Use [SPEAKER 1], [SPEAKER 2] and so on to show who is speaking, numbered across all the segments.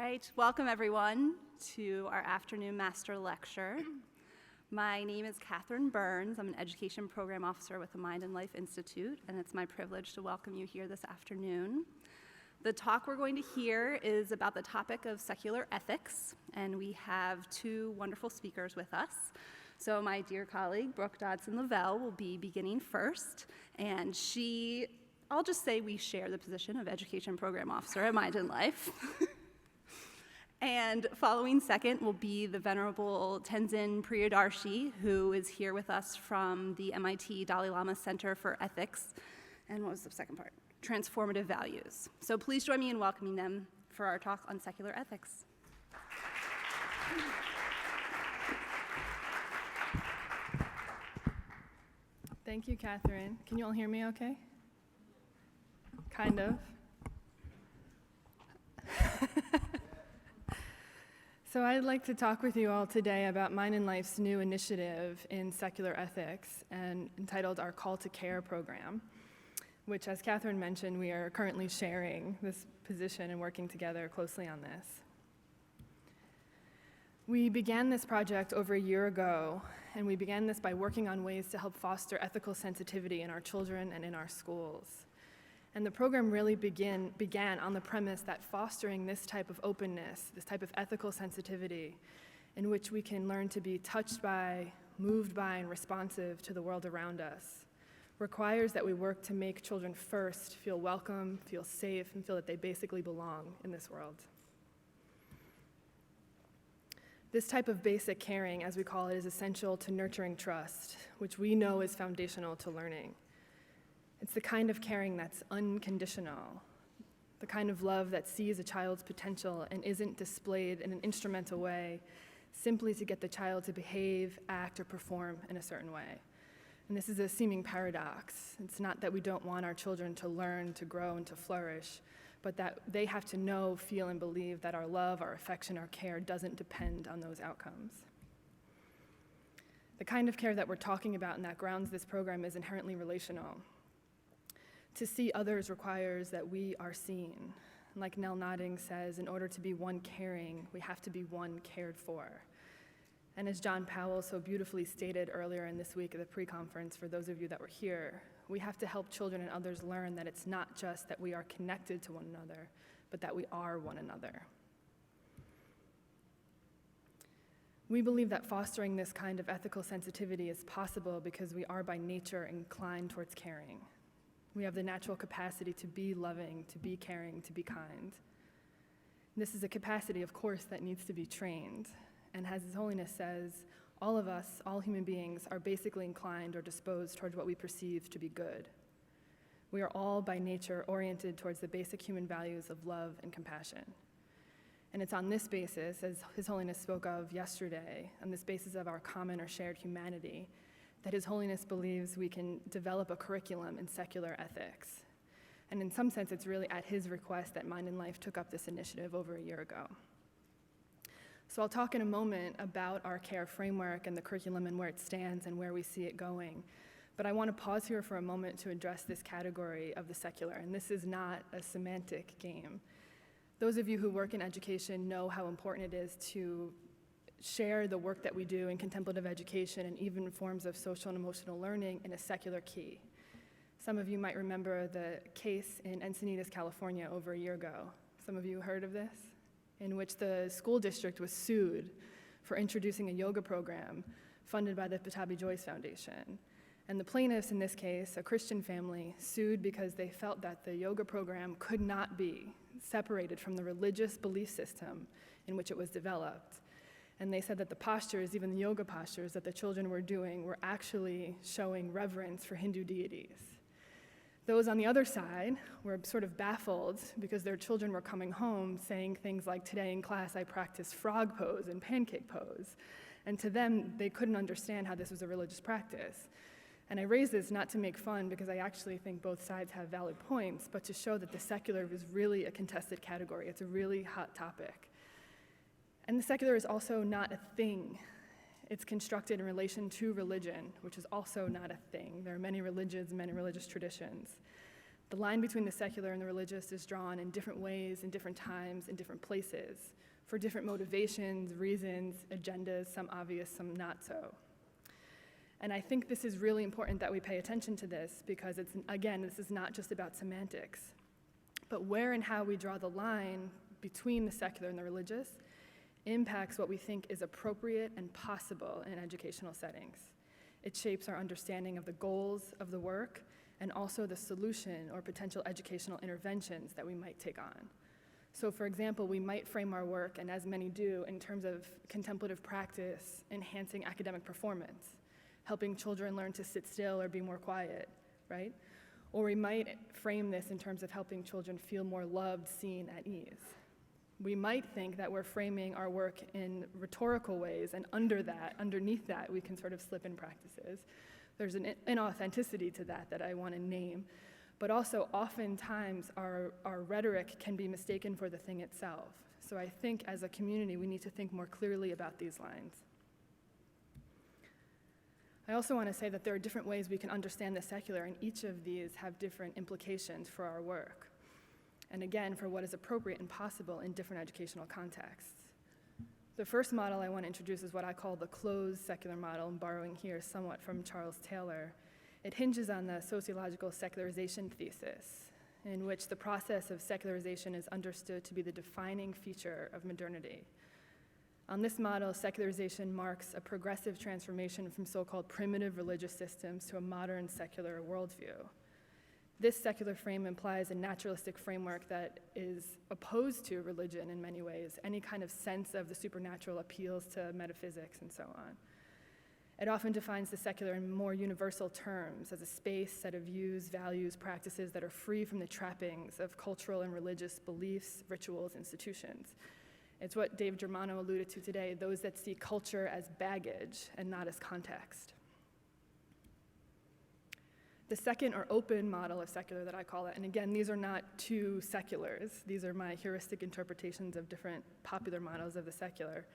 [SPEAKER 1] right, welcome everyone to our afternoon master lecture. My name is Catherine Burns. I'm an education program officer with the Mind and Life Institute, and it's my privilege to welcome you here this afternoon. The talk we're going to hear is about the topic of secular ethics, and we have two wonderful speakers with us. So my dear colleague, Brooke Dodson-Lavelle, will be beginning first, and I'll just say we share the position of education program officer at Mind and Life. And following second will be the Venerable Tenzin Priyadarshi, who is here with us from the MIT Dalai Lama Center for Ethics. And what was the second part? Transformative Values. So please join me in welcoming them for our talk on secular ethics.
[SPEAKER 2] Thank you, Catherine. Can you all hear me okay? Kind of. So I'd like to talk with you all today about Mind and Life's new initiative in secular ethics and entitled our Call to Care program, which, as Catherine mentioned, we are currently sharing this position and working together closely on this. We began this project over a year ago, and we began this by working on ways to help foster ethical sensitivity in our children and in our schools. And the program really began on the premise that fostering this type of openness, this type of ethical sensitivity, in which we can learn to be touched by, moved by, and responsive to the world around us, requires that we work to make children first feel welcome, feel safe, and feel that they basically belong in this world. This type of basic caring, as we call it, is essential to nurturing trust, which we know is foundational to learning. It's the kind of caring that's unconditional, the kind of love that sees a child's potential and isn't displayed in an instrumental way simply to get the child to behave, act, or perform in a certain way. And this is a seeming paradox. It's not that we don't want our children to learn, to grow, and to flourish, but that they have to know, feel, and believe that our love, our affection, our care doesn't depend on those outcomes. The kind of care that we're talking about and that grounds this program is inherently relational. To see others requires that we are seen. Like Nell Nodding says, in order to be one caring, we have to be one cared for. And as John Powell so beautifully stated earlier in this week at the pre-conference, for those of you that were here, we have to help children and others learn that it's not just that we are connected to one another, but that we are one another. We believe that fostering this kind of ethical sensitivity is possible because we are by nature inclined towards caring. We have the natural capacity to be loving, to be caring, to be kind. This is a capacity, of course, that needs to be trained. And as His Holiness says, all of us, all human beings, are basically inclined or disposed towards what we perceive to be good. We are all by nature oriented towards the basic human values of love and compassion. And it's on this basis, as His Holiness spoke of yesterday, on this basis of our common or shared humanity, that His Holiness believes we can develop a curriculum in secular ethics. And in some sense, it's really at his request that Mind and Life took up this initiative over a year ago. So I'll talk in a moment about our care framework and the curriculum and where it stands and where we see it going. But I want to pause here for a moment to address this category of the secular, and this is not a semantic game. Those of you who work in education know how important it is to share the work that we do in contemplative education and even forms of social and emotional learning in a secular key. Some of you might remember the case in Encinitas, California over a year ago. Some of you heard of this? In which the school district was sued for introducing a yoga program funded by the Pattabhi Jois Foundation. And the plaintiffs in this case, a Christian family, sued because they felt that the yoga program could not be separated from the religious belief system in which it was developed. And they said that the postures, even the yoga postures that the children were doing, were actually showing reverence for Hindu deities. Those on the other side were sort of baffled because their children were coming home saying things like, "Today in class I practiced frog pose and pancake pose." And to them, they couldn't understand how this was a religious practice. And I raise this not to make fun because I actually think both sides have valid points, but to show that the secular is really a contested category. It's a really hot topic. And the secular is also not a thing. It's constructed in relation to religion, which is also not a thing. There are many religions, many religious traditions. The line between the secular and the religious is drawn in different ways, in different times, in different places, for different motivations, reasons, agendas, some obvious, some not so. And I think this is really important that we pay attention to this because this is not just about semantics, but where and how we draw the line between the secular and the religious impacts what we think is appropriate and possible in educational settings. It shapes our understanding of the goals of the work and also the solution or potential educational interventions that we might take on. So for example, we might frame our work, and as many do, in terms of contemplative practice, enhancing academic performance, helping children learn to sit still or be more quiet, right? Or we might frame this in terms of helping children feel more loved, seen, at ease. We might think that we're framing our work in rhetorical ways, and underneath that, we can sort of slip in practices. There's an inauthenticity to that I want to name, but also oftentimes our rhetoric can be mistaken for the thing itself. So I think as a community, we need to think more clearly about these lines. I also want to say that there are different ways we can understand the secular, and each of these have different implications for our work. And again, for what is appropriate and possible in different educational contexts. The first model I want to introduce is what I call the closed secular model, and borrowing here somewhat from Charles Taylor. It hinges on the sociological secularization thesis, in which the process of secularization is understood to be the defining feature of modernity. On this model, secularization marks a progressive transformation from so-called primitive religious systems to a modern secular worldview. This secular frame implies a naturalistic framework that is opposed to religion in many ways. Any kind of sense of the supernatural appeals to metaphysics and so on. It often defines the secular in more universal terms as a space, set of views, values, practices that are free from the trappings of cultural and religious beliefs, rituals, institutions. It's what Dave Germano alluded to today, those that see culture as baggage and not as context. The second, or open model of secular that I call it, and again, these are not two seculars, these are my heuristic interpretations of different popular models of the secular,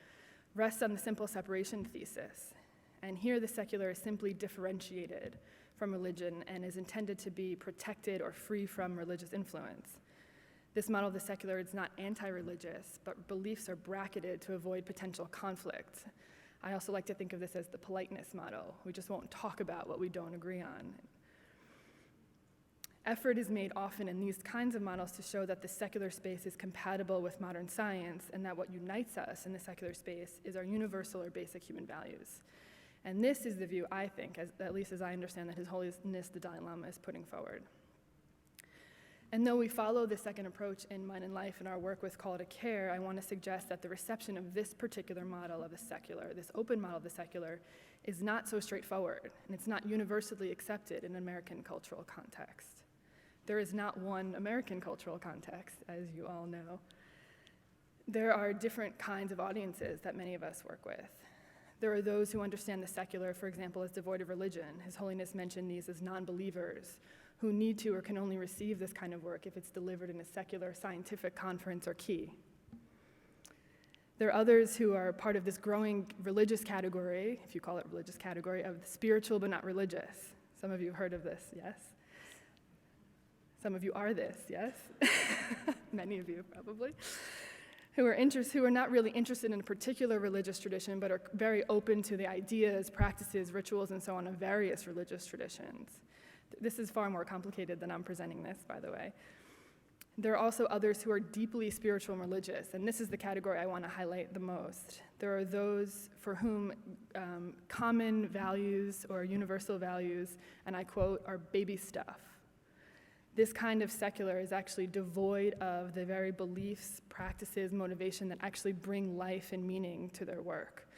[SPEAKER 2] rests on the simple separation thesis. And here the secular is simply differentiated from religion and is intended to be protected or free from religious influence. This model of the secular is not anti-religious, but beliefs are bracketed to avoid potential conflict. I also like to think of this as the politeness model. We just won't talk about what we don't agree on. Effort is made often in these kinds of models to show that the secular space is compatible with modern science and that what unites us in the secular space is our universal or basic human values. And this is the view, I think, at least as I understand that His Holiness the Dalai Lama is putting forward. And though we follow the second approach in Mind and Life in our work with Call to Care, I want to suggest that the reception of this particular model of the secular, this open model of the secular, is not so straightforward, and it's not universally accepted in an American cultural context. There is not one American cultural context, as you all know. There are different kinds of audiences that many of us work with. There are those who understand the secular, for example, as devoid of religion. His Holiness mentioned these as non-believers who need to or can only receive this kind of work if it's delivered in a secular scientific conference or key. There are others who are part of this growing religious category, if you call it religious category, of spiritual but not religious. Some of you have heard of this, yes? Some of you are this, yes? Many of you, probably. Who are not really interested in a particular religious tradition, but are very open to the ideas, practices, rituals, and so on of various religious traditions. This is far more complicated than I'm presenting this, by the way. There are also others who are deeply spiritual and religious, and this is the category I want to highlight the most. There are those for whom common values or universal values, and I quote, are baby stuff. This kind of secular is actually devoid of the very beliefs, practices, motivation that actually bring life and meaning to their work.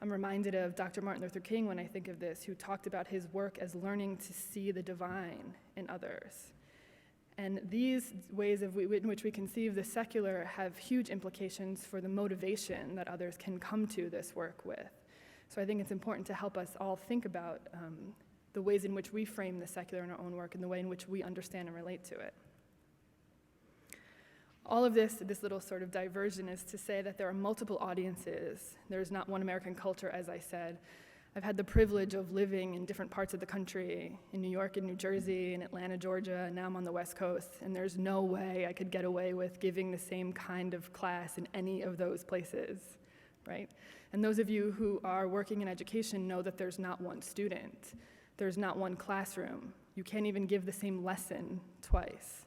[SPEAKER 2] I'm reminded of Dr. Martin Luther King when I think of this, who talked about his work as learning to see the divine in others. And these ways in which we conceive the secular have huge implications for the motivation that others can come to this work with. So I think it's important to help us all think about the ways in which we frame the secular in our own work and the way in which we understand and relate to it. All of this little sort of diversion is to say that there are multiple audiences. There's not one American culture, as I said. I've had the privilege of living in different parts of the country, in New York and New Jersey, in Atlanta, Georgia, and now I'm on the West Coast, and there's no way I could get away with giving the same kind of class in any of those places, right? And those of you who are working in education know that there's not one student, there's not one classroom. You can't even give the same lesson twice.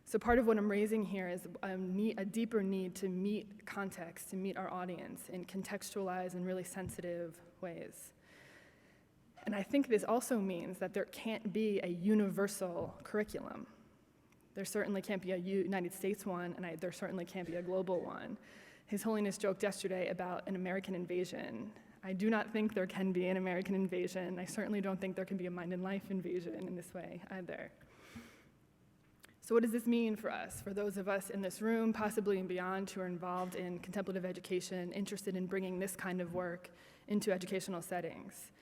[SPEAKER 2] So part of what I'm raising here is a deeper need to meet context, to meet our audience in contextualized and really sensitive ways. And I think this also means that there can't be a universal curriculum. There certainly can't be a United States one, and there certainly can't be a global one. His Holiness joked yesterday about an American invasion. I do not think there can be an American invasion. I certainly don't think there can be a mind and life invasion in this way either. So what does this mean for us, for those of us in this room, possibly and beyond, who are involved in contemplative education, interested in bringing this kind of work into educational settings?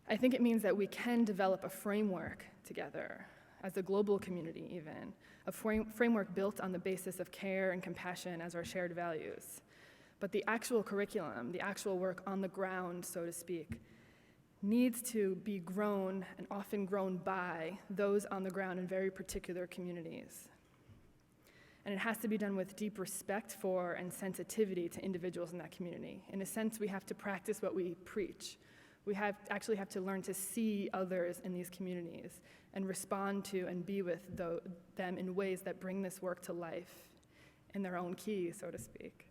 [SPEAKER 2] I think it means that we can develop a framework together, as a global community even, a framework built on the basis of care and compassion as our shared values. But the actual curriculum, the actual work on the ground, so to speak, needs to be grown and often grown by those on the ground in very particular communities. And it has to be done with deep respect for and sensitivity to individuals in that community. In a sense, we have to practice what we preach. We actually have to learn to see others in these communities and respond to and be with them in ways that bring this work to life in their own key, so to speak.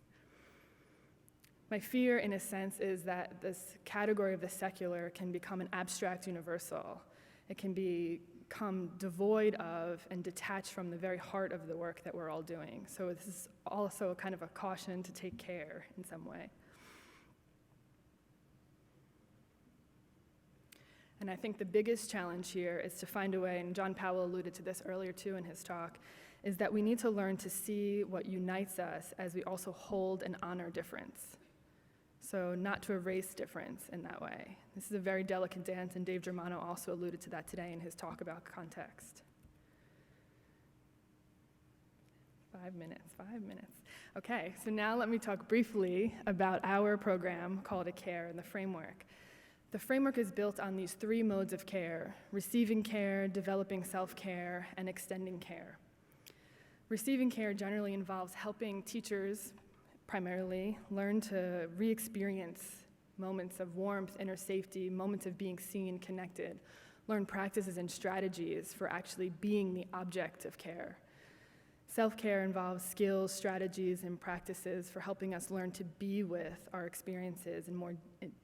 [SPEAKER 2] My fear, in a sense, is that this category of the secular can become an abstract universal. It can become devoid of and detached from the very heart of the work that we're all doing. So this is also kind of a caution to take care in some way. And I think the biggest challenge here is to find a way, and John Powell alluded to this earlier too in his talk, is that we need to learn to see what unites us as we also hold and honor difference. So not to erase difference in that way. This is a very delicate dance, and Dave Germano also alluded to that today in his talk about context. 5 minutes. Okay, so now let me talk briefly about our program called A Care and the framework. The framework is built on these 3 modes of care: receiving care, developing self-care, and extending care. Receiving care generally involves helping teachers, primarily, learn to re-experience moments of warmth, inner safety, moments of being seen, connected, learn practices and strategies for actually being the object of care. Self-care involves skills, strategies, and practices for helping us learn to be with our experiences in more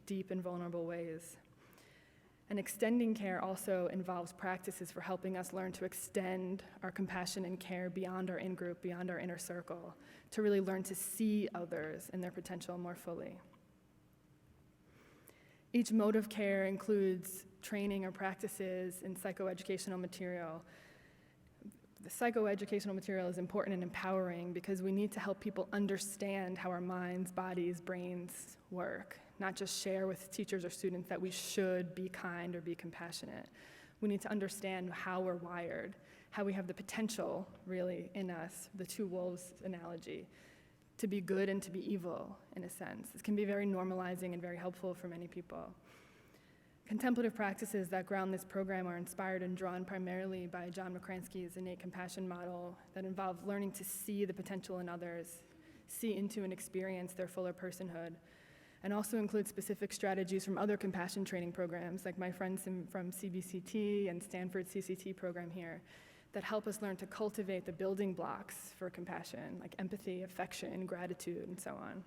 [SPEAKER 2] deep and vulnerable ways. And extending care also involves practices for helping us learn to extend our compassion and care beyond our in-group, beyond our inner circle, to really learn to see others and their potential more fully. Each mode of care includes training or practices in psychoeducational material. The psychoeducational material is important and empowering because we need to help people understand how our minds, bodies, brains work, not just share with teachers or students that we should be kind or be compassionate. We need to understand how we're wired, how we have the potential, really, in us, the 2 wolves analogy, to be good and to be evil, in a sense. This can be very normalizing and very helpful for many people. Contemplative practices that ground this program are inspired and drawn primarily by John McCransky's innate compassion model that involve learning to see the potential in others, see into and experience their fuller personhood, and also include specific strategies from other compassion training programs, like my friends from CBCT and Stanford CCT program here, that help us learn to cultivate the building blocks for compassion, like empathy, affection, gratitude, and so on.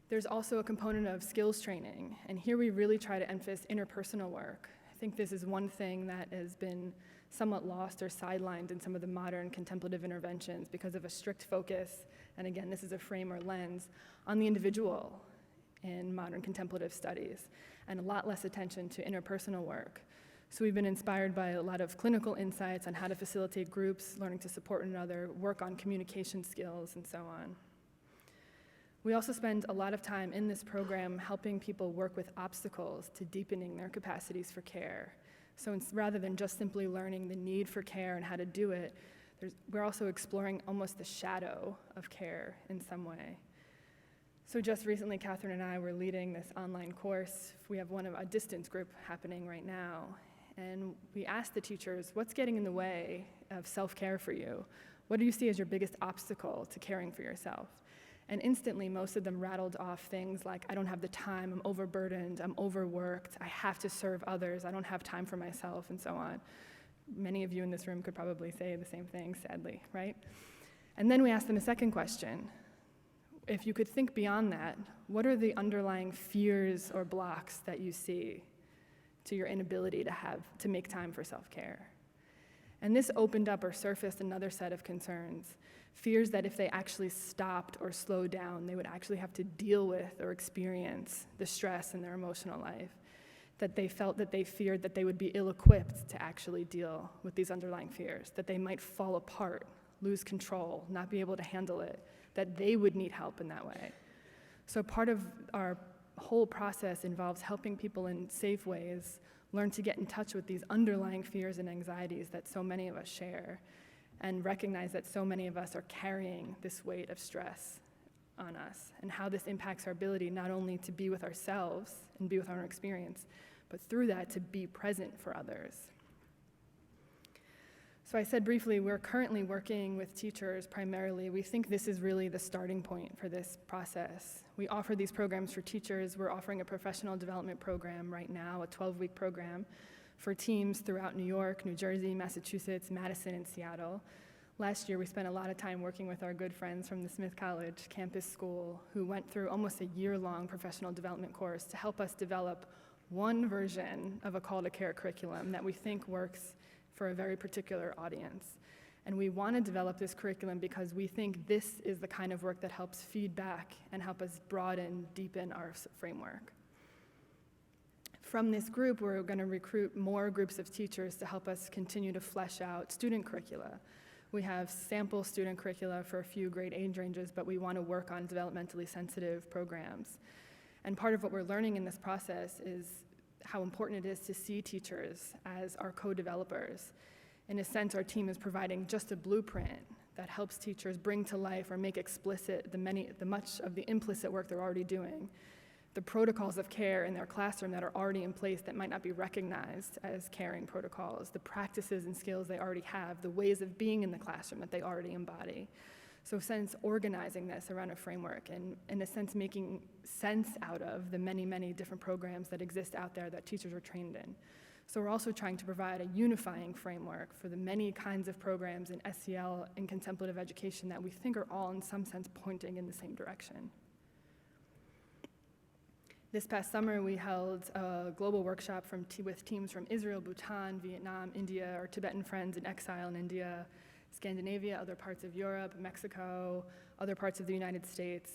[SPEAKER 2] There's also a component of skills training, and here we really try to emphasize interpersonal work. I think this is one thing that has been somewhat lost or sidelined in some of the modern contemplative interventions because of a strict focus, and again, this is a frame or lens, on the individual in modern contemplative studies, and a lot less attention to interpersonal work. So we've been inspired by a lot of clinical insights on how to facilitate groups, learning to support one another, work on communication skills, and so on. We also spend a lot of time in this program helping people work with obstacles to deepening their capacities for care. So rather than just simply learning the need for care and how to do it, we're also exploring almost the shadow of care in some way. So just recently, Catherine and I were leading this online course. We have a distance group happening right now. And we asked the teachers, what's getting in the way of self-care for you? What do you see as your biggest obstacle to caring for yourself? And instantly, most of them rattled off things like, I don't have the time, I'm overburdened, I'm overworked, I have to serve others, I don't have time for myself, and so on. Many of you in this room could probably say the same thing, sadly, right? And then we asked them a second question. If you could think beyond that, what are the underlying fears or blocks that you see to your inability to make time for self-care? And this opened up or surfaced another set of concerns, fears that if they actually stopped or slowed down, they would actually have to deal with or experience the stress in their emotional life, that they felt that they feared that they would be ill-equipped to actually deal with these underlying fears, that they might fall apart, lose control, not be able to handle it, that they would need help in that way. So part of our whole process involves helping people in safe ways learn to get in touch with these underlying fears and anxieties that so many of us share, and recognize that so many of us are carrying this weight of stress on us, and how this impacts our ability not only to be with ourselves and be with our own experience, but through that to be present for others. So I said briefly, we're currently working with teachers primarily. We think this is really the starting point for this process. We offer these programs for teachers. We're offering a professional development program right now, a 12-week program for teams throughout New York, New Jersey, Massachusetts, Madison, and Seattle. Last year, we spent a lot of time working with our good friends from the Smith College campus school who went through almost a year-long professional development course to help us develop one version of a call to care curriculum that we think works for a very particular audience. And we want to develop this curriculum because we think this is the kind of work that helps feed back and help us broaden, deepen our framework. From this group, we're going to recruit more groups of teachers to help us continue to flesh out student curricula. We have sample student curricula for a few grade age ranges, but we want to work on developmentally sensitive programs. And part of what we're learning in this process is how important it is to see teachers as our co-developers. In a sense, our team is providing just a blueprint that helps teachers bring to life or make explicit the much of the implicit work they're already doing, the protocols of care in their classroom that are already in place that might not be recognized as caring protocols, the practices and skills they already have, the ways of being in the classroom that they already embody. So in a sense, organizing this around a framework and in a sense making sense out of the many, many different programs that exist out there that teachers are trained in. So we're also trying to provide a unifying framework for the many kinds of programs in SEL and contemplative education that we think are all in some sense pointing in the same direction. This past summer, we held a global workshop with teams from Israel, Bhutan, Vietnam, India, our Tibetan friends in exile in India, Scandinavia, other parts of Europe, Mexico, other parts of the United States.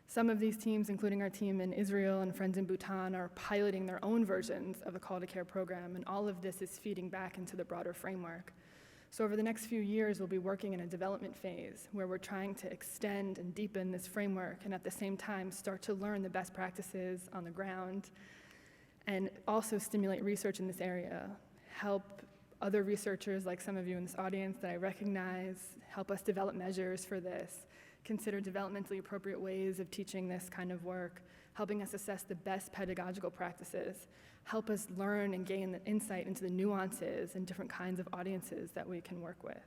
[SPEAKER 2] Some of these teams, including our team in Israel and friends in Bhutan, are piloting their own versions of a call to care program, and all of this is feeding back into the broader framework. So over the next few years, we'll be working in a development phase where we're trying to extend and deepen this framework and at the same time start to learn the best practices on the ground and also stimulate research in this area, help other researchers like some of you in this audience that I recognize, help us develop measures for this, consider developmentally appropriate ways of teaching this kind of work, helping us assess the best pedagogical practices, help us learn and gain the insight into the nuances and different kinds of audiences that we can work with.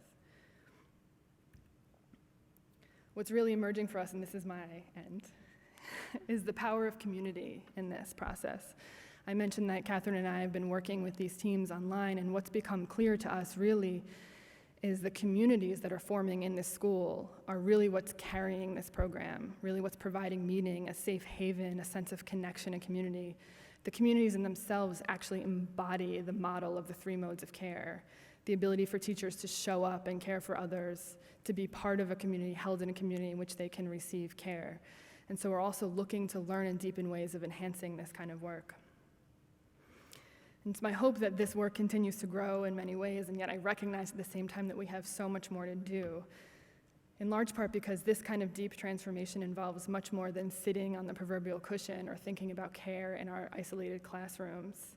[SPEAKER 2] What's really emerging for us, and this is my end, is the power of community in this process. I mentioned that Catherine and I have been working with these teams online, and what's become clear to us really is the communities that are forming in this school are really what's carrying this program, really what's providing meaning, a safe haven, a sense of connection and community. The communities in themselves actually embody the model of the three modes of care, the ability for teachers to show up and care for others, to be part of a community, held in a community in which they can receive care. And so we're also looking to learn and deepen ways of enhancing this kind of work. And it's my hope that this work continues to grow in many ways, and yet I recognize at the same time that we have so much more to do, in large part because this kind of deep transformation involves much more than sitting on the proverbial cushion or thinking about care in our isolated classrooms.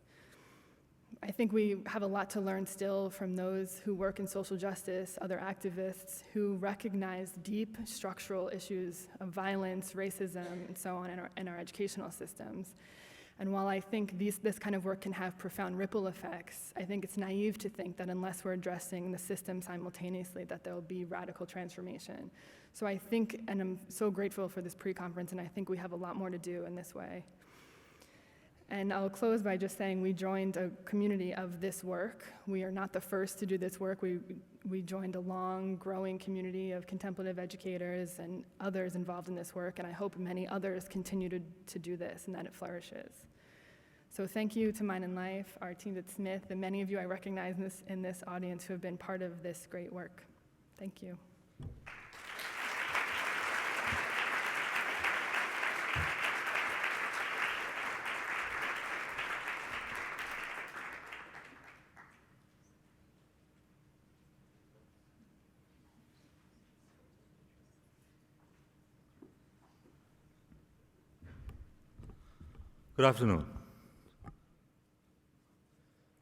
[SPEAKER 2] I think we have a lot to learn still from those who work in social justice, other activists who recognize deep structural issues of violence, racism, and so on in our educational systems. And while I think this kind of work can have profound ripple effects, I think it's naive to think that unless we're addressing the system simultaneously, that there will be radical transformation. So I think, and I'm so grateful for this pre-conference, and I think we have a lot more to do in this way. And I'll close by just saying we joined a community of this work. We are not the first to do this work. We joined a long, growing community of contemplative educators and others involved in this work, and I hope many others continue to do this and that it flourishes. So thank you to Mind and Life, our teams at Smith, and many of you I recognize in this audience who have been part of this great work. Thank you.
[SPEAKER 3] Good afternoon.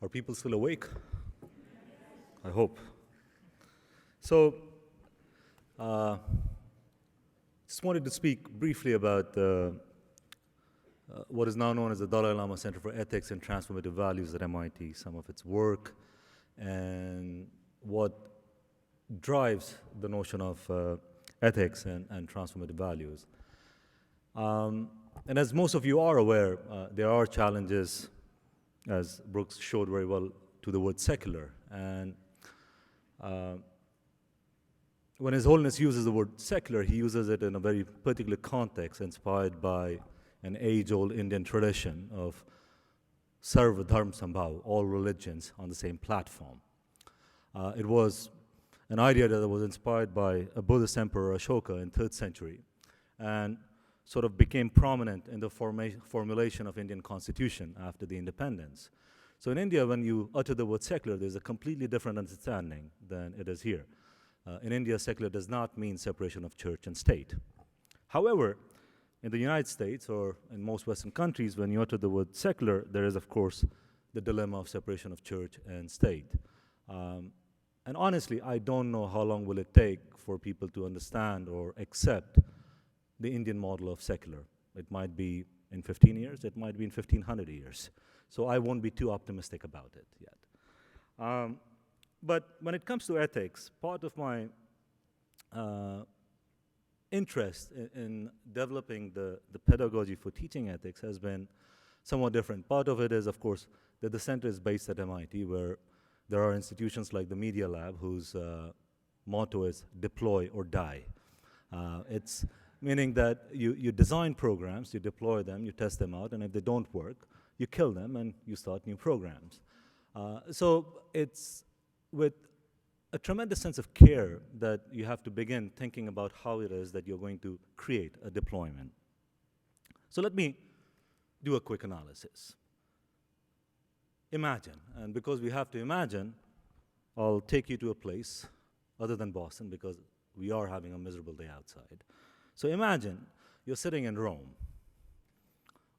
[SPEAKER 3] Are people still awake? I hope. So, just wanted to speak briefly about what is now known as the Dalai Lama Center for Ethics and Transformative Values at MIT, some of its work, and what drives the notion of ethics and transformative values. And as most of you are aware, there are challenges, as Brooks showed very well, to the word secular. And when His Holiness uses the word secular, he uses it in a very particular context, inspired by an age-old Indian tradition of Sarva Dharma Sambhav, all religions on the same platform. It was an idea that was inspired by a Buddhist emperor, Ashoka, in 3rd century, and sort of became prominent in the formulation of Indian constitution after the independence. So in India, when you utter the word secular, there's a completely different understanding than it is here. In India, secular does not mean separation of church and state. However, in the United States, or in most Western countries, when you utter the word secular, there is, of course, the dilemma of separation of church and state. And honestly, I don't know how long will it take for people to understand or accept the Indian model of secular. It might be in 15 years, it might be in 1500 years. So I won't be too optimistic about it yet. But when it comes to ethics, part of my interest in developing the pedagogy for teaching ethics has been somewhat different. Part of it is, of course, that the center is based at MIT, where there are institutions like the Media Lab, whose motto is deploy or die. It's meaning that you design programs, you deploy them, you test them out, and if they don't work, you kill them and you start new programs. So it's with a tremendous sense of care that you have to begin thinking about how it is that you're going to create a deployment. So let me do a quick analysis. Imagine, and because we have to imagine, I'll take you to a place other than Boston, because we are having a miserable day outside. So imagine you're sitting in Rome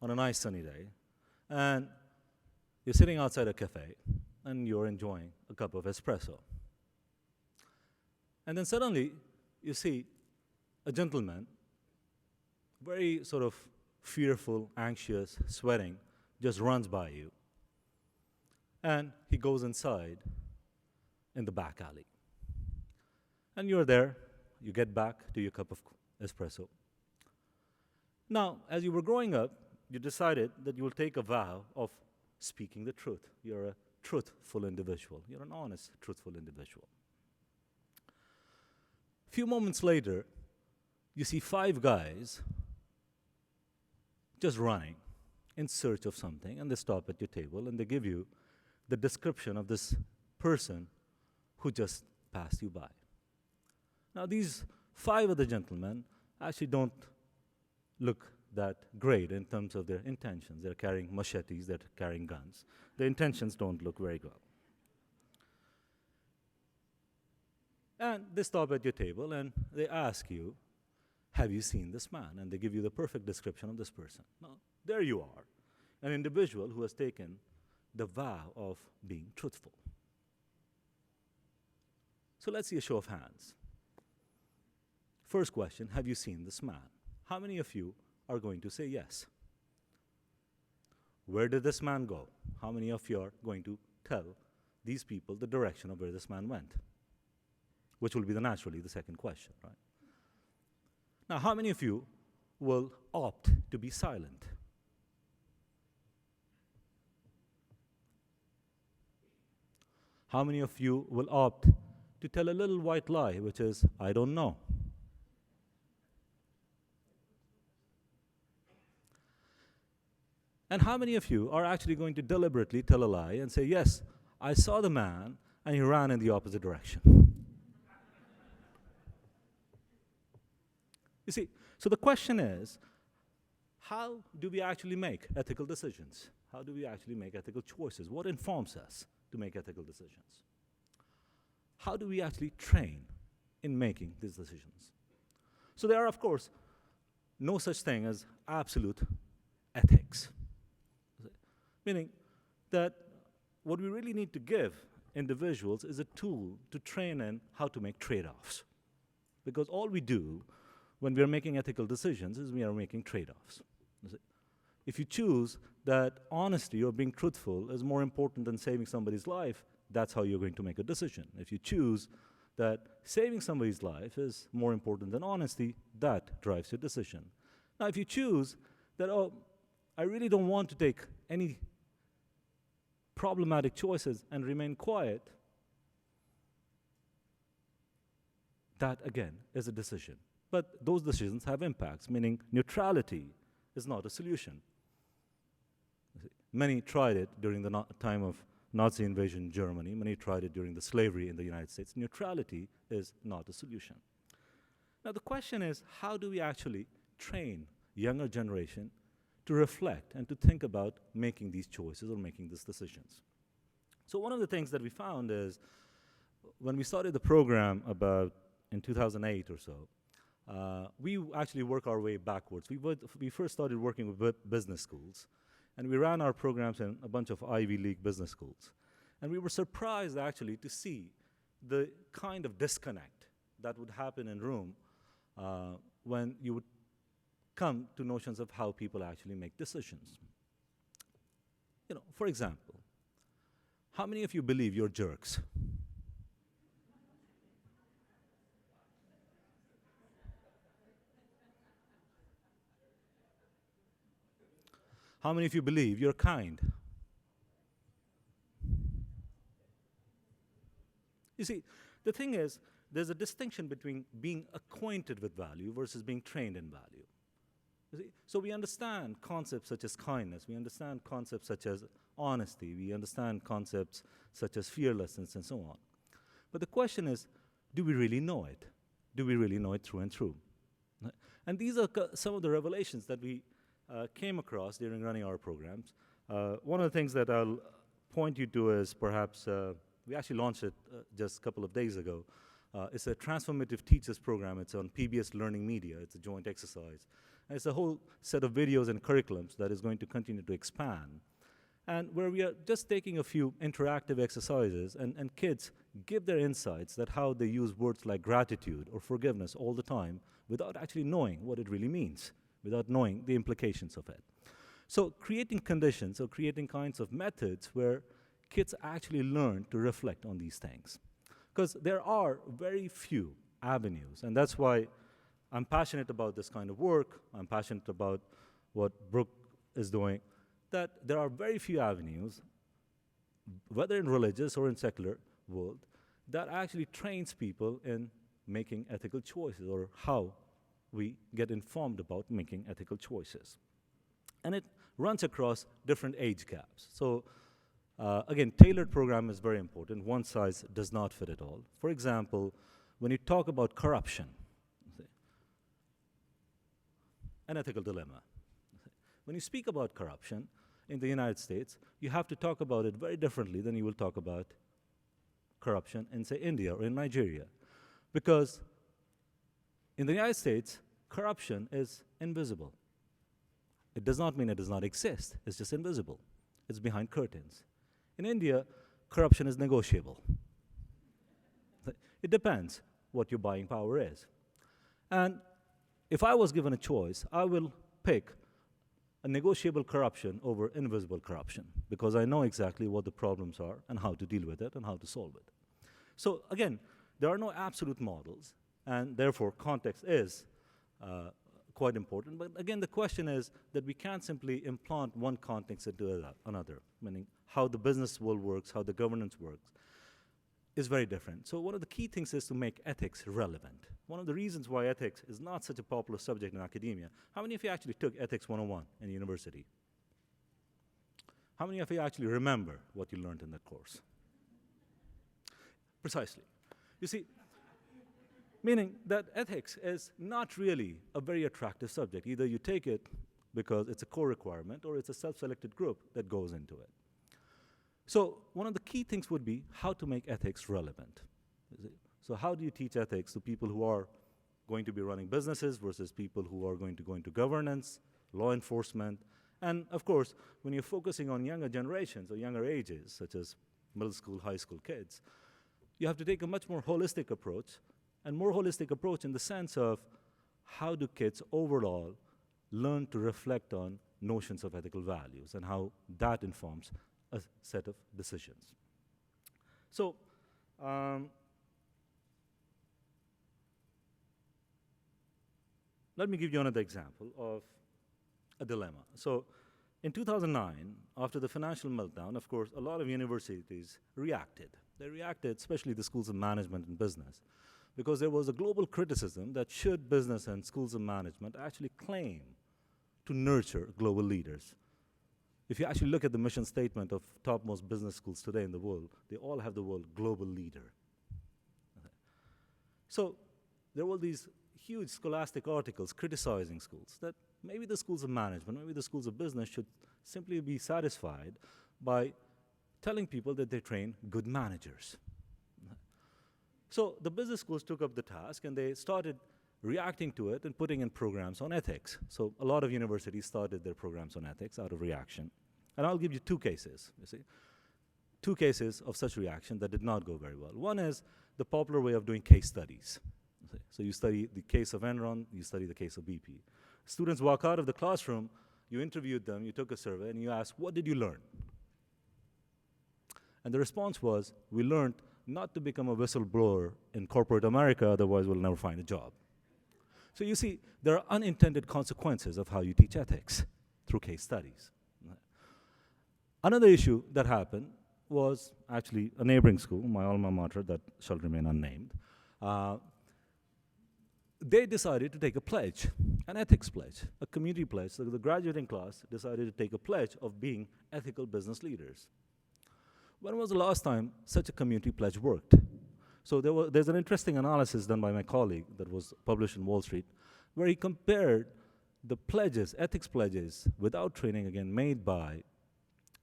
[SPEAKER 3] on a nice sunny day, and you're sitting outside a cafe, and you're enjoying a cup of espresso. And then suddenly, you see a gentleman, very sort of fearful, anxious, sweating, just runs by you. And he goes inside in the back alley. And you're there, you get back to your cup of espresso. Now, as you were growing up, you decided that you will take a vow of speaking the truth. You're a truthful individual. You're an honest, truthful individual. A few moments later, you see 5 guys just running in search of something, and they stop at your table, and they give you the description of this person who just passed you by. Now, these 5 other gentlemen actually don't look that great in terms of their intentions. They're carrying machetes, they're carrying guns. Their intentions don't look very well. And they stop at your table and they ask you, have you seen this man? And they give you the perfect description of this person. Now, there you are, an individual who has taken the vow of being truthful. So let's see a show of hands. First question, have you seen this man? How many of you are going to say yes? Where did this man go? How many of you are going to tell these people the direction of where this man went? Which will be naturally the second question, right? Now, how many of you will opt to be silent? How many of you will opt to tell a little white lie, which is, I don't know? And how many of you are actually going to deliberately tell a lie and say, yes, I saw the man and he ran in the opposite direction? You see, so the question is, how do we actually make ethical decisions? How do we actually make ethical choices? What informs us to make ethical decisions? How do we actually train in making these decisions? So there are, of course, no such thing as absolute ethics. Meaning that what we really need to give individuals is a tool to train in how to make trade-offs. Because all we do when we are making ethical decisions is we are making trade-offs. If you choose that honesty or being truthful is more important than saving somebody's life, that's how you're going to make a decision. If you choose that saving somebody's life is more important than honesty, that drives your decision. Now, if you choose that, oh, I really don't want to take any problematic choices and remain quiet, that again is a decision. But those decisions have impacts, meaning neutrality is not a solution. Many tried it during the time of Nazi invasion in Germany. Many tried it during the slavery in the United States. Neutrality is not a solution. Now the question is, how do we actually train younger generation to reflect and to think about making these choices or making these decisions? So one of the things that we found is, when we started the program about in 2008 or so, we actually work our way backwards. We first started working with business schools, and we ran our programs in a bunch of Ivy League business schools. And we were surprised actually to see the kind of disconnect that would happen in room when you would come to notions of how people actually make decisions. You know, for example, how many of you believe you're jerks? How many of you believe you're kind? You see, the thing is, there's a distinction between being acquainted with value versus being trained in value. You see? So we understand concepts such as kindness, we understand concepts such as honesty, we understand concepts such as fearlessness and so on. But the question is, do we really know it? Do we really know it through and through? And these are some of the revelations that we came across during running our programs. One of the things that I'll point you to is perhaps, we actually launched it just a couple of days ago. It's a Transformative Teachers program. It's on PBS Learning Media. It's a joint exercise. And it's a whole set of videos and curriculums that is going to continue to expand. And where we are just taking a few interactive exercises, and kids give their insights that how they use words like gratitude or forgiveness all the time without actually knowing what it really means, without knowing the implications of it. So creating conditions or creating kinds of methods where kids actually learn to reflect on these things. Because there are very few avenues, and that's why I'm passionate about this kind of work, I'm passionate about what Brooke is doing, that there are very few avenues, whether in religious or in secular world, that actually trains people in making ethical choices or how we get informed about making ethical choices. And it runs across different age gaps. So again, tailored program is very important. One size does not fit it all. For example, when you talk about corruption, an ethical dilemma. When you speak about corruption in the United States, you have to talk about it very differently than you will talk about corruption in, say, India or in Nigeria. Because in the United States, corruption is invisible. It does not mean it does not exist. It's just invisible. It's behind curtains. In India, corruption is negotiable. It depends what your buying power is. And if I was given a choice, I will pick a negotiable corruption over invisible corruption, because I know exactly what the problems are and how to deal with it and how to solve it. So again, there are no absolute models, and therefore context is quite important. But again, the question is that we can't simply implant one context into another, meaning how the business world works, how the governance works, is very different. So one of the key things is to make ethics relevant. One of the reasons why ethics is not such a popular subject in academia, how many of you actually took Ethics 101 in university? How many of you actually remember what you learned in that course? Precisely. You see, meaning that ethics is not really a very attractive subject. Either you take it because it's a core requirement, or it's a self-selected group that goes into it. So one of the key things would be how to make ethics relevant. So how do you teach ethics to people who are going to be running businesses versus people who are going to go into governance, law enforcement? And of course, when you're focusing on younger generations or younger ages, such as middle school, high school kids, you have to take a much more holistic approach, and more holistic approach in the sense of how do kids overall learn to reflect on notions of ethical values and how that informs a set of decisions. So, let me give you another example of a dilemma. So, in 2009, after the financial meltdown, of course, a lot of universities reacted. They reacted, especially the schools of management and business, because there was a global criticism that should business and schools of management actually claim to nurture global leaders. If you actually look at the mission statement of topmost business schools today in the world, they all have the word global leader. Okay. So there were these huge scholastic articles criticizing schools, that maybe the schools of management, maybe the schools of business should simply be satisfied by telling people that they train good managers. So the business schools took up the task, and they started reacting to it and putting in programs on ethics. So a lot of universities started their programs on ethics out of reaction. And I'll give you two cases, you see. Two cases of such reaction that did not go very well. One is the popular way of doing case studies. So you study the case of Enron, you study the case of BP. Students walk out of the classroom, you interviewed them, you took a survey, and you asked, what did you learn? And the response was, we learned not to become a whistleblower in corporate America, otherwise we'll never find a job. So you see, there are unintended consequences of how you teach ethics through case studies. Another issue that happened was actually a neighboring school, my alma mater, that shall remain unnamed. They decided to take a pledge, an ethics pledge, a community pledge. So the graduating class decided to take a pledge of being ethical business leaders. When was the last time such a community pledge worked? So there's an interesting analysis done by my colleague that was published in Wall Street, where he compared the pledges, ethics pledges, without training, again, made by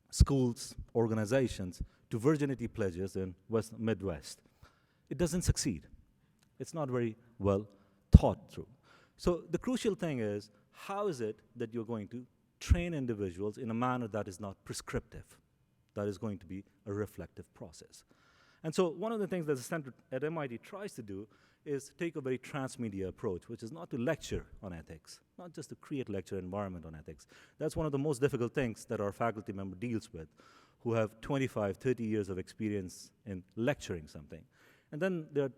[SPEAKER 3] schools, organizations, to virginity pledges in Midwest. It doesn't succeed. It's not very well thought through. So the crucial thing is, how is it that you're going to train individuals in a manner that is not prescriptive, that is going to be a reflective process? And so one of the things that the center at MIT tries to do is take a very transmedia approach, which is not to lecture on ethics, not just to create lecture environment on ethics. That's one of the most difficult things that our faculty member deals with, who have 25, 30 years of experience in lecturing something. And then they're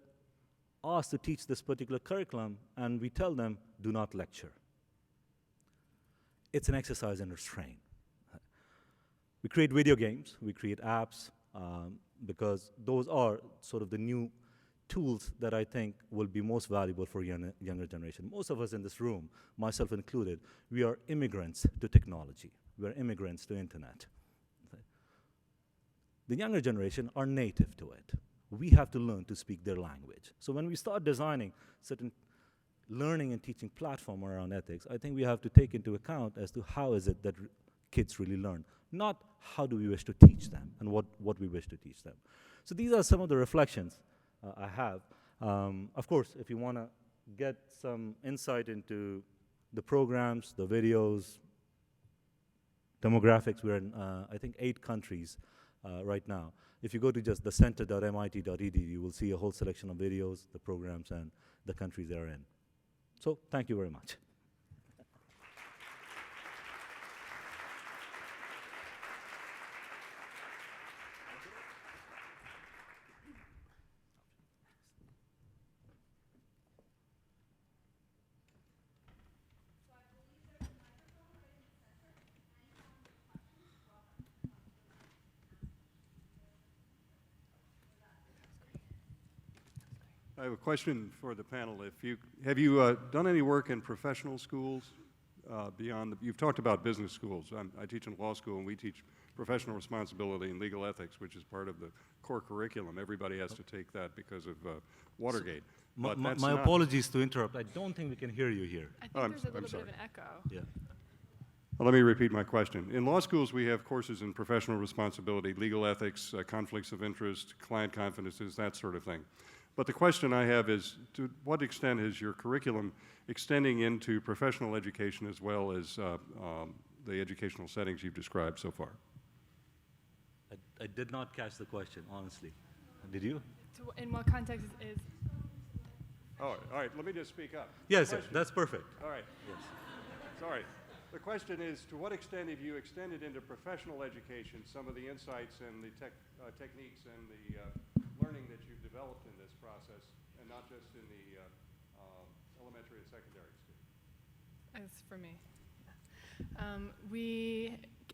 [SPEAKER 3] asked to teach this particular curriculum, and we tell them, do not lecture. It's an exercise in restraint. We create video games, we create apps, because those are sort of the new tools that I think will be most valuable for younger generation. Most of us in this room, myself included, we are immigrants to technology. We are immigrants to internet. Okay. The younger generation are native to it. We have to learn to speak their language. So when we start designing certain learning and teaching platform around ethics, I think we have to take into account as to how is it that kids really learn, not how do we wish to teach them and what we wish to teach them. So these are some of the reflections I have. Of course, if you want to get some insight into the programs, the videos, demographics, we're in, I think, 8 countries right now. If you go to just thecenter.mit.edu, you will see a whole selection of videos, the programs, and the countries they are in. So thank you very much.
[SPEAKER 4] I have a question for the panel. Have you done any work in professional schools beyond you've talked about business schools. I teach in law school, and we teach professional responsibility and legal ethics, which is part of the core curriculum. Everybody has to take that because of Watergate.
[SPEAKER 3] So, my apologies to interrupt. I don't think we can hear you here.
[SPEAKER 2] I think there's a little bit of an echo.
[SPEAKER 3] Yeah.
[SPEAKER 4] Well, let me repeat my question. In law schools, we have courses in professional responsibility, legal ethics, conflicts of interest, client confidences, that sort of thing. But the question I have is, to what extent is your curriculum extending into professional education as well as the educational settings you've described so far?
[SPEAKER 3] I did not catch the question, honestly. Did you?
[SPEAKER 2] In what context is...
[SPEAKER 4] Oh, all right, let me just speak up.
[SPEAKER 3] Yes, yes, that's perfect.
[SPEAKER 4] All right.
[SPEAKER 3] Yes.
[SPEAKER 4] Sorry. The question is, to what extent have you extended into professional education some of the insights and the techniques and the learning that you've developed in this process, and not just in the elementary and secondary schools?
[SPEAKER 2] As for me.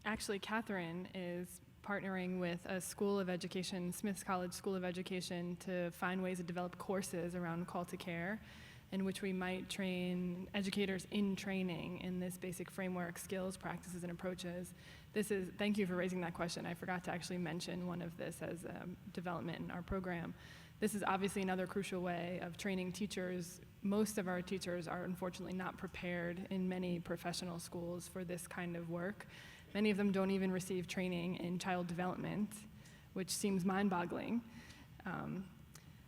[SPEAKER 2] Actually, Catherine is partnering with a school of education, Smith's College School of Education, to find ways to develop courses around call to care, in which we might train educators in training in this basic framework, skills, practices, and approaches. Thank you for raising that question. I forgot to actually mention one of this as a development in our program. This is obviously another crucial way of training teachers. Most of our teachers are unfortunately not prepared in many professional schools for this kind of work. Many of them don't even receive training in child development, which seems mind-boggling.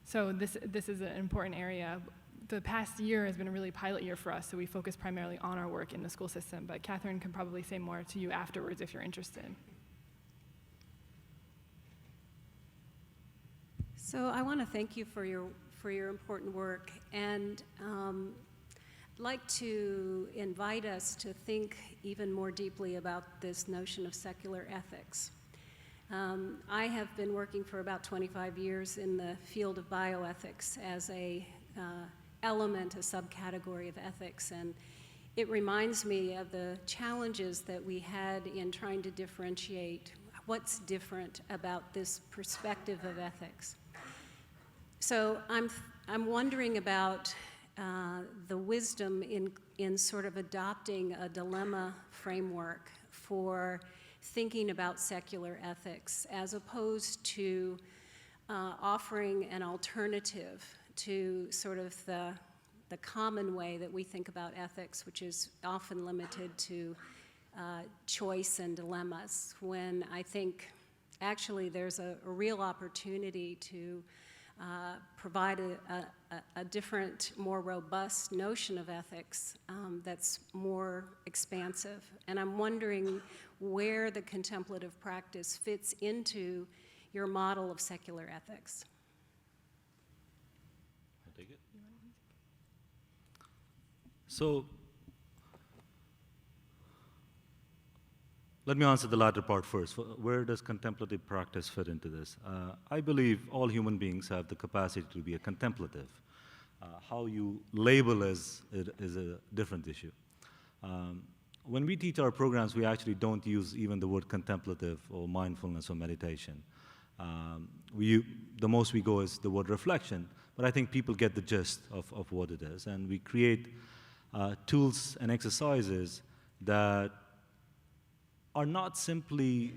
[SPEAKER 2] So this is an important area. The past year has been a really pilot year for us, so we focus primarily on our work in the school system, but Catherine can probably say more to you afterwards if you're interested.
[SPEAKER 5] So I want to thank you for your important work, and I'd like to invite us to think even more deeply about this notion of secular ethics. I have been working for about 25 years in the field of bioethics as a element, a subcategory of ethics, and it reminds me of the challenges that we had in trying to differentiate what's different about this perspective of ethics. So I'm wondering about the wisdom in sort of adopting a dilemma framework for thinking about secular ethics, as opposed to offering an alternative to sort of the common way that we think about ethics, which is often limited to choice and dilemmas, when I think actually there's a real opportunity to provide a different, more robust notion of ethics that's more expansive. And I'm wondering where the contemplative practice fits into your model of secular ethics.
[SPEAKER 3] I'll take it. So, let me answer the latter part first. Where does contemplative practice fit into this? I believe all human beings have the capacity to be a contemplative. How you label is a different issue. When we teach our programs, we actually don't use even the word contemplative or mindfulness or meditation. The most we go is the word reflection, but I think people get the gist of what it is. And we create tools and exercises that are not simply,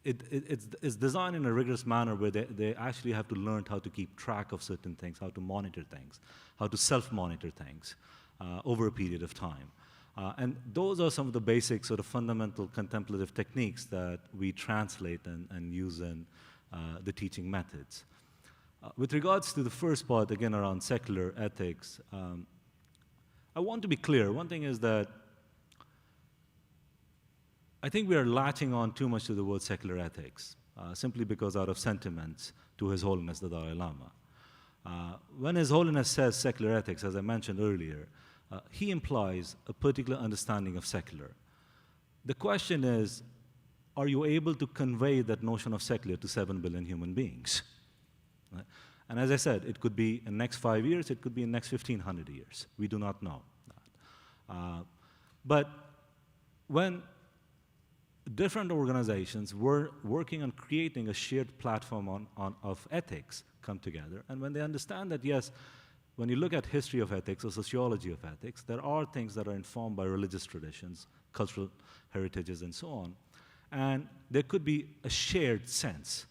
[SPEAKER 3] it's designed in a rigorous manner where they actually have to learn how to keep track of certain things, how to monitor things, how to self-monitor things over a period of time. And those are some of the basic sort of fundamental contemplative techniques that we translate and use in the teaching methods. With regards to the first part, again, around secular ethics, I want to be clear. One thing is that I think we are latching on too much to the word secular ethics. simply because out of sentiments to His Holiness the Dalai Lama. When His Holiness says secular ethics, as I mentioned earlier, he implies a particular understanding of secular. The question is, are you able to convey that notion of secular to 7 billion human beings? Right? And as I said, it could be in the next 5 years, it could be in the next 1,500 years. We do not know that. But when different organizations were working on creating a shared platform of ethics come together, and when they understand that, yes, when you look at history of ethics or sociology of ethics, there are things that are informed by religious traditions, cultural heritages, and so on. And there could be a shared sense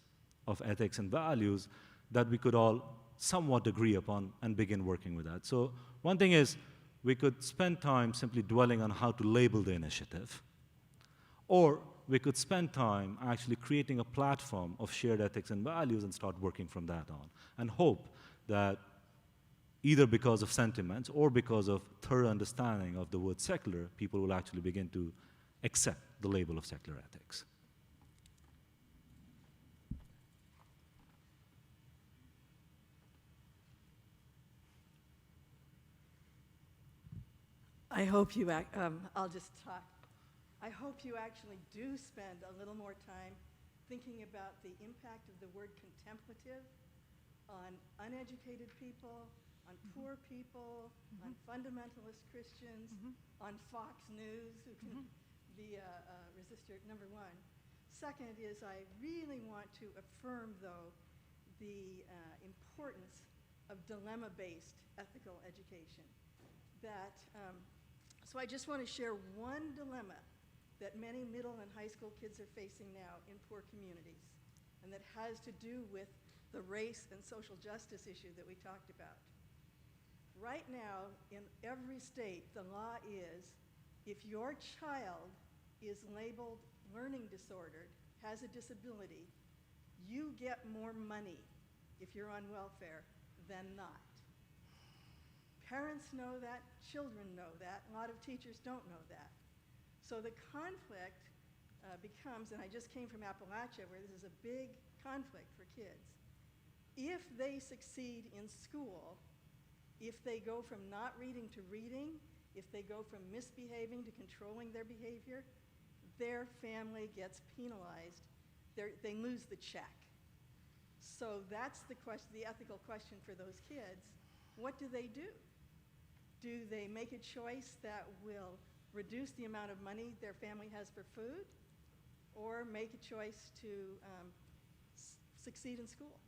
[SPEAKER 3] of ethics and values that we could all somewhat agree upon and begin working with that. So one thing is, we could spend time simply dwelling on how to label the initiative, or we could spend time actually creating a platform of shared ethics and values and start working from that on, and hope that either because of sentiments or because of thorough understanding of the word secular, people will actually begin to accept the label of secular ethics.
[SPEAKER 6] I hope you, I'll just talk. I hope you actually do spend a little more time thinking about the impact of the word contemplative on uneducated people, on poor people, on fundamentalist Christians, on Fox News, who can be a resistor, number one. Second is I really want to affirm, though, the importance of dilemma-based ethical education. So I just want to share one dilemma that many middle and high school kids are facing now in poor communities, and that has to do with the race and social justice issue that we talked about. Right now, in every state, the law is if your child is labeled learning disordered, has a disability, you get more money if you're on welfare than not. Parents know that, children know that, a lot of teachers don't know that. So the conflict becomes, and I just came from Appalachia where this is a big conflict for kids. If they succeed in school, if they go from not reading to reading, if they go from misbehaving to controlling their behavior, their family gets penalized. They lose the check. So that's the question, the ethical question for those kids. What do they do? Do they make a choice that will reduce the amount of money their family has for food, or make a choice to succeed in school?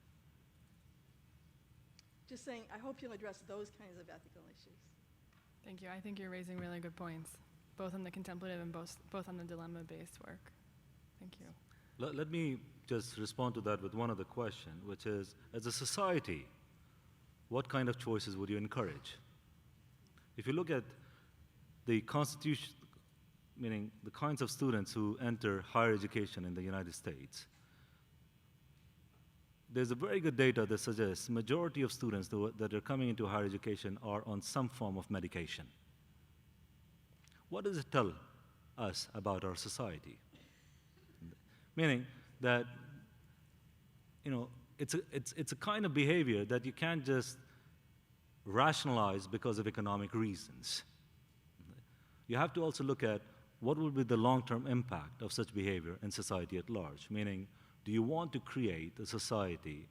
[SPEAKER 6] Just saying, I hope you'll address those kinds of ethical issues.
[SPEAKER 2] Thank you. I think you're raising really good points, both on the contemplative and both on the dilemma-based work. Thank you.
[SPEAKER 3] Let me just respond to that with one other question, which is, as a society, what kind of choices would you encourage? If you look at the Constitution, meaning the kinds of students who enter higher education in the United States, there's a very good data that suggests majority of students that are coming into higher education are on some form of medication. What does it tell us about our society? Meaning that, it's a kind of behavior that you can't just rationalize because of economic reasons. You have to also look at what will be the long-term impact of such behavior in society at large, meaning, do you want to create a society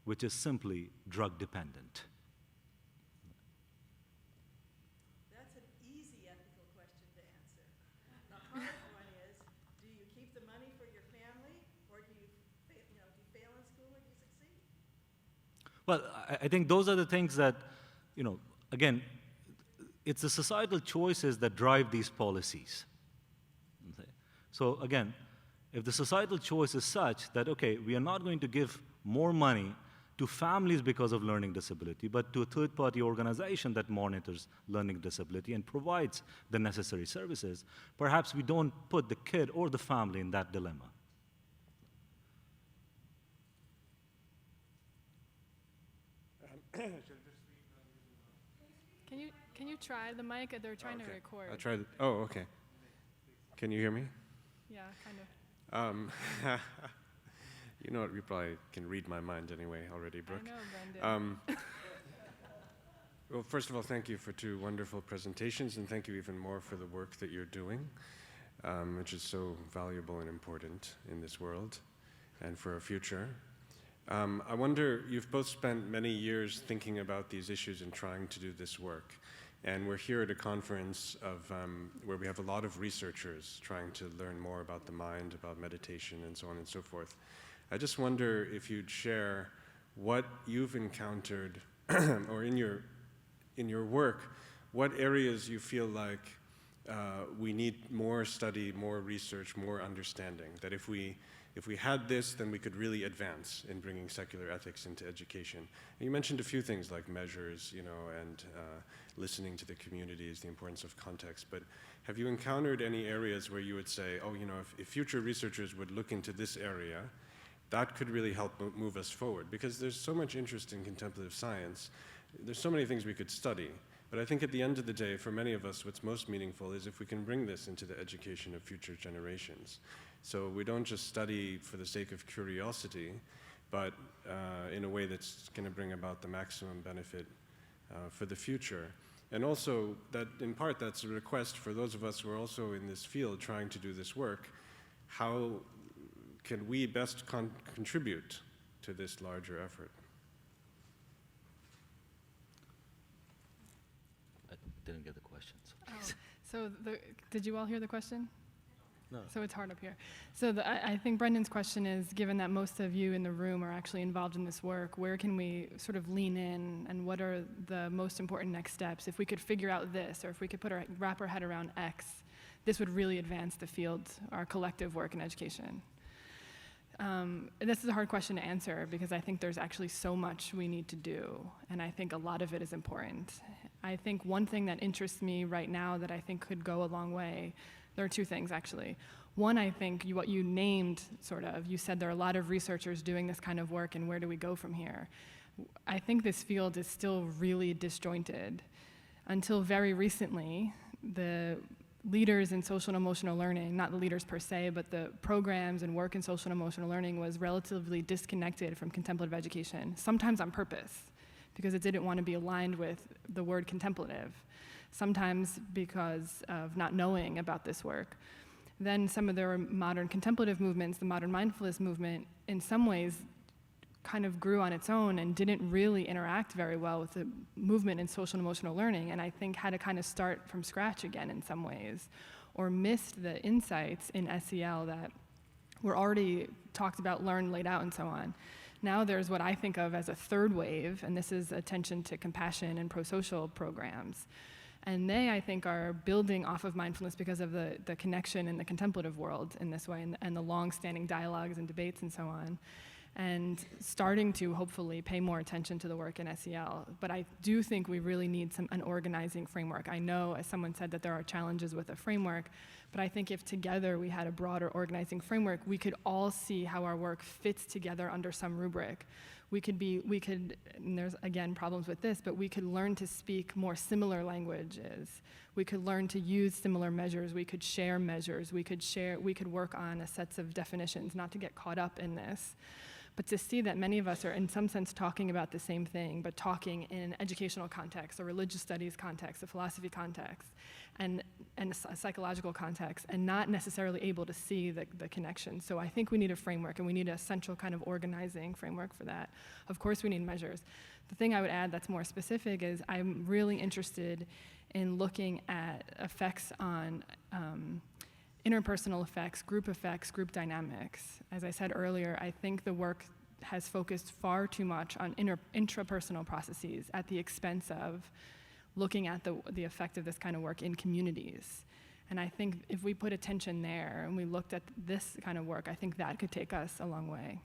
[SPEAKER 3] which is simply drug-dependent?
[SPEAKER 6] That's an easy ethical question to answer. The hard one is, do you keep the money for your family, or do you fail in school or do you succeed?
[SPEAKER 3] Well, I think those are the things that, again, it's the societal choices that drive these policies. Okay? So again, if the societal choice is such that, okay, we are not going to give more money to families because of learning disability, but to a third-party organization that monitors learning disability and provides the necessary services, perhaps we don't put the kid or the family in that dilemma.
[SPEAKER 2] Can you try the mic? They're trying to record.
[SPEAKER 7] I'll try. Okay. Can you hear me?
[SPEAKER 2] Yeah, kind of.
[SPEAKER 7] You know what, you probably can read my mind anyway already, Brooke.
[SPEAKER 2] I know, Brendan.
[SPEAKER 7] Well, first of all, thank you for 2 wonderful presentations, and thank you even more for the work that you're doing, which is so valuable and important in this world and for our future. I wonder, you've both spent many years thinking about these issues and trying to do this work. And we're here at a conference where we have a lot of researchers trying to learn more about the mind, about meditation, and so on and so forth. I just wonder if you'd share what you've encountered, or in your work, what areas you feel like we need more study, more research, more understanding. That if we had this, then we could really advance in bringing secular ethics into education. And you mentioned a few things like measures, and listening to the communities, the importance of context. But have you encountered any areas where you would say, oh, if future researchers would look into this area, that could really help move us forward? Because there's so much interest in contemplative science. There's so many things we could study. But I think at the end of the day, for many of us, what's most meaningful is if we can bring this into the education of future generations. So we don't just study for the sake of curiosity, but in a way that's going to bring about the maximum benefit for the future. And also, that in part, that's a request for those of us who are also in this field trying to do this work. How can we best contribute to this larger effort?
[SPEAKER 3] I didn't get the question.
[SPEAKER 2] Did you all hear the question?
[SPEAKER 3] No.
[SPEAKER 2] So it's hard up here. So I think Brendan's question is, given that most of you in the room are actually involved in this work, where can we sort of lean in, and what are the most important next steps? If we could figure out this, or if we could wrap our head around X, this would really advance the field, our collective work in education. This is a hard question to answer because I think there's actually so much we need to do, and I think a lot of it is important. I think one thing that interests me right now that I think could go a long way, there are 2 things actually. One, I think what you named, you said there are a lot of researchers doing this kind of work, and where do we go from here? I think this field is still really disjointed. Until very recently, the leaders in social and emotional learning, not the leaders per se, but the programs and work in social and emotional learning was relatively disconnected from contemplative education, sometimes on purpose, because it didn't want to be aligned with the word contemplative, sometimes because of not knowing about this work. Then some of their modern contemplative movements, the modern mindfulness movement, in some ways kind of grew on its own and didn't really interact very well with the movement in social and emotional learning, and I think had to kind of start from scratch again in some ways, or missed the insights in SEL that were already talked about, learned, laid out, and so on. Now there's what I think of as a third wave, and this is attention to compassion and pro-social programs. And they, I think, are building off of mindfulness because of the connection in the contemplative world in this way, and the long-standing dialogues and debates and so on, and starting to hopefully pay more attention to the work in SEL. But I do think we really need an organizing framework. I know, as someone said, that there are challenges with a framework, but I think if together we had a broader organizing framework, we could all see how our work fits together under some rubric. We could, and there's again problems with this, but we could learn to speak more similar languages. We could learn to use similar measures. We could share measures. We could work on a sets of definitions, not to get caught up in this, but to see that many of us are in some sense talking about the same thing, but talking in an educational context, a religious studies context, a philosophy context, and a psychological context, and not necessarily able to see the connection. So I think we need a framework, and we need a central kind of organizing framework for that. Of course we need measures. The thing I would add that's more specific is I'm really interested in looking at effects on interpersonal effects, group dynamics. As I said earlier, I think the work has focused far too much on intrapersonal processes at the expense of looking at the effect of this kind of work in communities. And I think if we put attention there and we looked at this kind of work, I think that could take us a long way.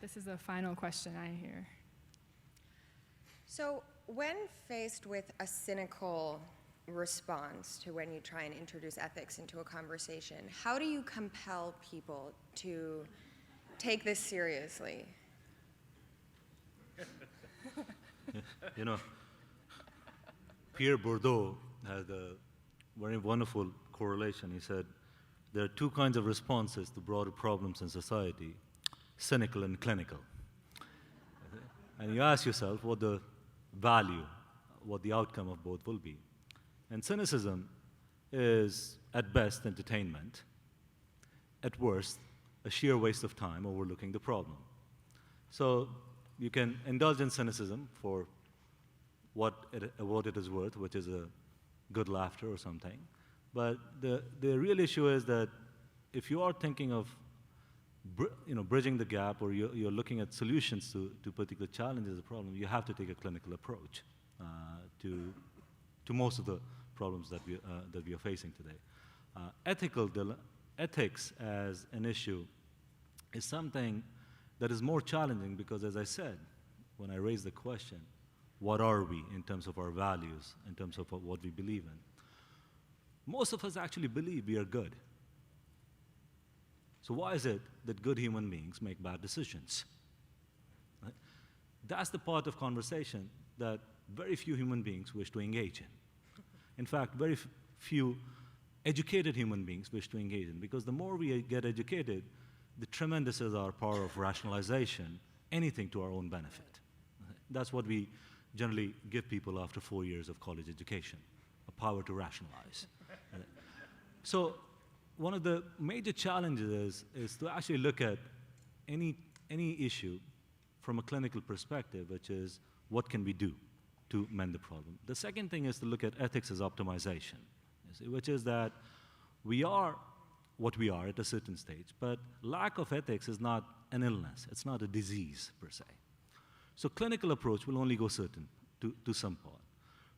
[SPEAKER 2] This is the final question I hear.
[SPEAKER 8] So when faced with a cynical response to when you try and introduce ethics into a conversation, how do you compel people to take this seriously?
[SPEAKER 3] You know, Pierre Bourdieu had a very wonderful correlation. He said, there are two kinds of responses to broader problems in society, cynical and clinical. And you ask yourself what the value, what the outcome of both will be. And cynicism is, at best, entertainment, at worst, a sheer waste of time overlooking the problem. So you can indulge in cynicism for what it is worth, which is a good laughter or something. But the real issue is that if you are thinking of bridging the gap, or you're looking at solutions to particular challenges or problem, you have to take a clinical approach to most of the problems that we are facing today. Ethics as an issue is something that is more challenging because, as I said, when I raised the question, what are we in terms of our values, in terms of what we believe in? Most of us actually believe we are good. So why is it that good human beings make bad decisions? Right? That's the part of conversation that very few human beings wish to engage in. In fact, very few educated human beings wish to engage in, because the more we get educated, the tremendous is our power of rationalization, anything to our own benefit. That's what we generally give people after 4 years of college education, a power to rationalize. So one of the major challenges is to actually look at any issue from a clinical perspective, which is what can we do to mend the problem. The second thing is to look at ethics as optimization, which is that we are what we are at a certain stage, but lack of ethics is not an illness, it's not a disease per se. So clinical approach will only go certain to some part.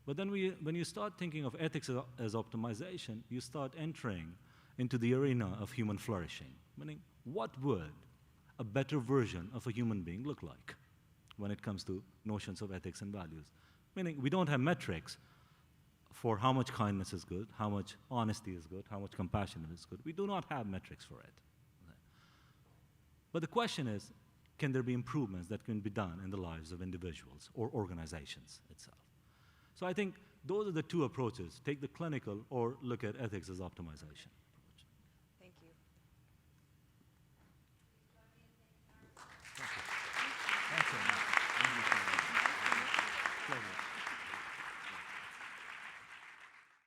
[SPEAKER 3] But then when you start thinking of ethics as optimization, you start entering into the arena of human flourishing, meaning what would a better version of a human being look like when it comes to notions of ethics and values? Meaning we don't have metrics for how much kindness is good, how much honesty is good, how much compassion is good. We do not have metrics for it. But the question is, can there be improvements that can be done in the lives of individuals or organizations itself? So I think those are the two approaches. Take the clinical or look at ethics as optimization.